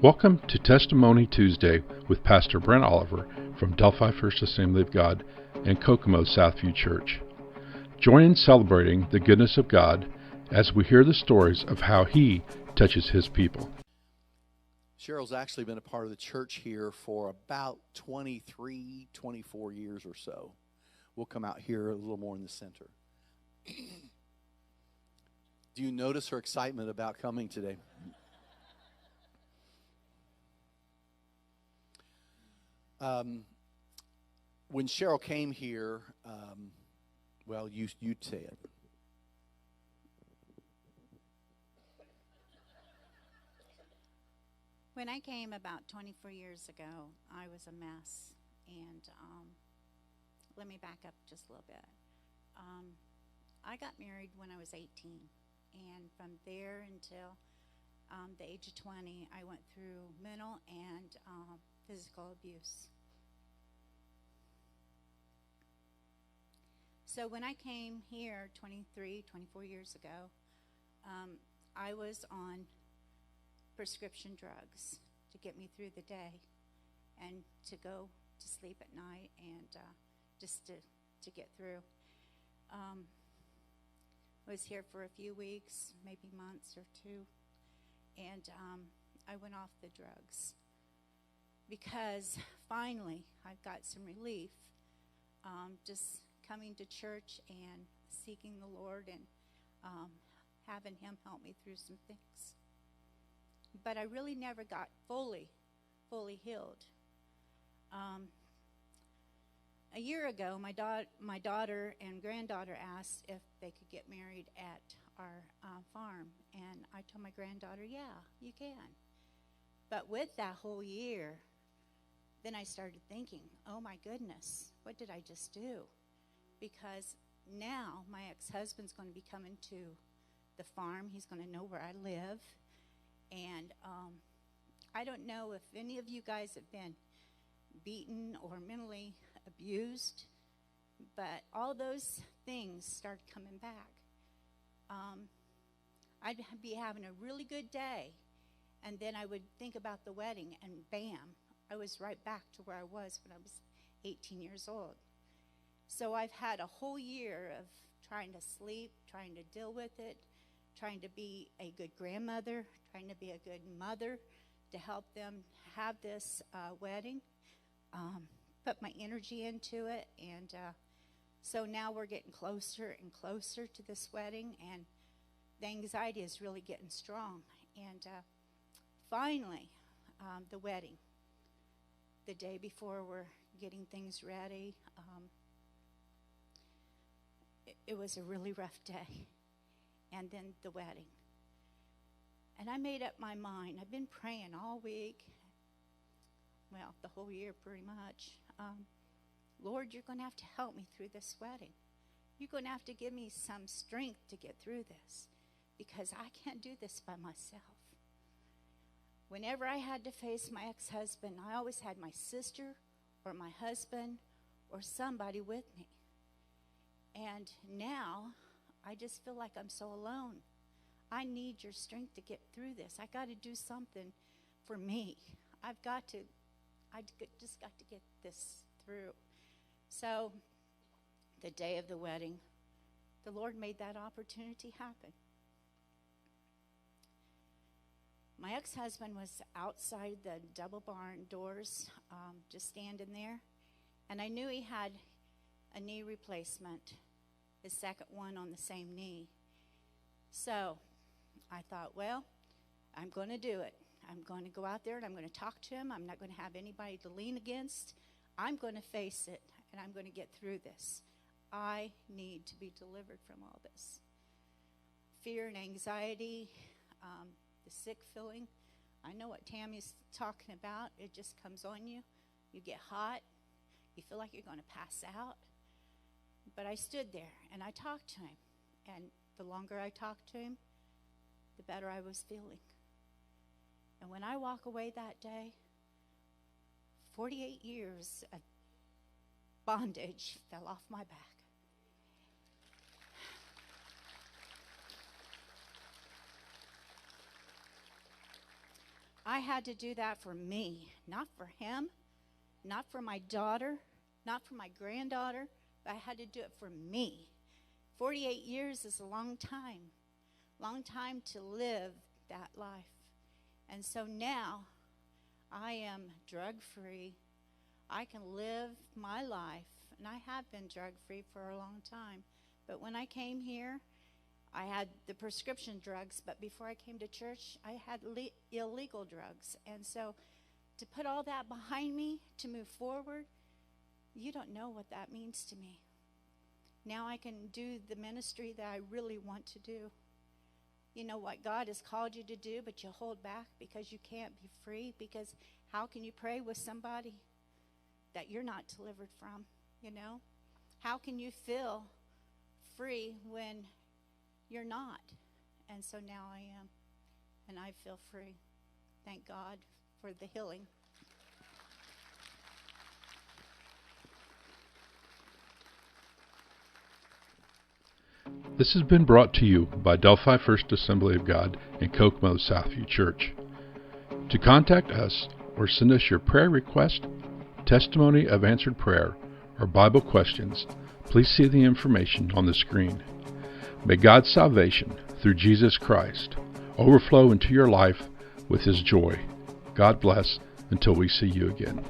Welcome to Testimony Tuesday with Pastor Brent Oliver from Delphi First Assembly of God and Kokomo Southview Church. Join in celebrating the goodness of God as we hear the stories of how He touches His people. Cheryl's actually been a part of the church here for about 23, 24 years or so. We'll come out here a little more in the center. Do you notice her excitement about coming today? When Cheryl came here, well, you'd say it. When I came about 24 years ago, I was a mess. And let me back up just a little bit. I got married when I was 18. And from there until the age of 20, I went through mental and physical abuse. So when I came here 23, 24 years ago, I was on prescription drugs to get me through the day and to go to sleep at night and just to get through. I was here for a few weeks, maybe months or two, and I went off the drugs because finally I got some relief just coming to church and seeking the Lord and having Him help me through some things. But I really never got fully healed. A year ago, my daughter and granddaughter asked if they could get married at our farm. And I told my granddaughter, yeah, you can. But with that whole year, then I started thinking, oh my goodness, what did I just do? Because now my ex-husband's going to be coming to the farm. He's going to know where I live. And I don't know if any of you guys have been beaten or mentally abused, but all those things started coming back. I'd be having a really good day, and then I would think about the wedding, and bam, I was right back to where I was when I was 18 years old. So I've had a whole year of trying to sleep, trying to deal with it, trying to be a good grandmother, trying to be a good mother to help them have this wedding, put my energy into it. And so now we're getting closer and closer to this wedding, and the anxiety is really getting strong. And finally, the wedding, the day before we're getting things ready, it was a really rough day. And then the wedding. And I made up my mind. I've been praying all week, well, the whole year pretty much. Lord, you're going to have to help me through this wedding. You're going to have to give me some strength to get through this, because I can't do this by myself. Whenever I had to face my ex-husband, I always had my sister or my husband or somebody with me. And now I just feel like I'm so alone. I need your strength to get through this. I got to do something for me. I just got to get this through. So the day of the wedding, the Lord made that opportunity happen. My ex-husband was outside the double barn doors, just standing there. And I knew he had a knee replacement, his second one on the same knee. So I thought, well, I'm going to do it. I'm going to go out there and I'm going to talk to him. I'm not going to have anybody to lean against. I'm going to face it, and I'm going to get through this. I need to be delivered from all this. Fear and anxiety, the sick feeling. I know what Tammy's talking about. It just comes on you. You get hot. You feel like you're going to pass out. But I stood there and I talked to him. And the longer I talked to him, the better I was feeling. And when I walk away that day, 48 years of bondage fell off my back. I had to do that for me, not for him, not for my daughter, not for my granddaughter, but I had to do it for me. 48 years is a long time to live that life. And so now I am drug-free. I can live my life, and I have been drug-free for a long time. But when I came here, I had the prescription drugs, but before I came to church, I had illegal drugs. And so to put all that behind me, to move forward, you don't know what that means to me. Now I can do the ministry that I really want to do. You know what God has called you to do, but you hold back because you can't be free. Because how can you pray with somebody that you're not delivered from, you know? How can you feel free when you're not? And so now I am, and I feel free. Thank God for the healing. This has been brought to you by Delphi First Assembly of God in Kokomo Southview Church. To contact us or send us your prayer request, testimony of answered prayer, or Bible questions, please see the information on the screen. May God's salvation through Jesus Christ overflow into your life with His joy. God bless until we see you again.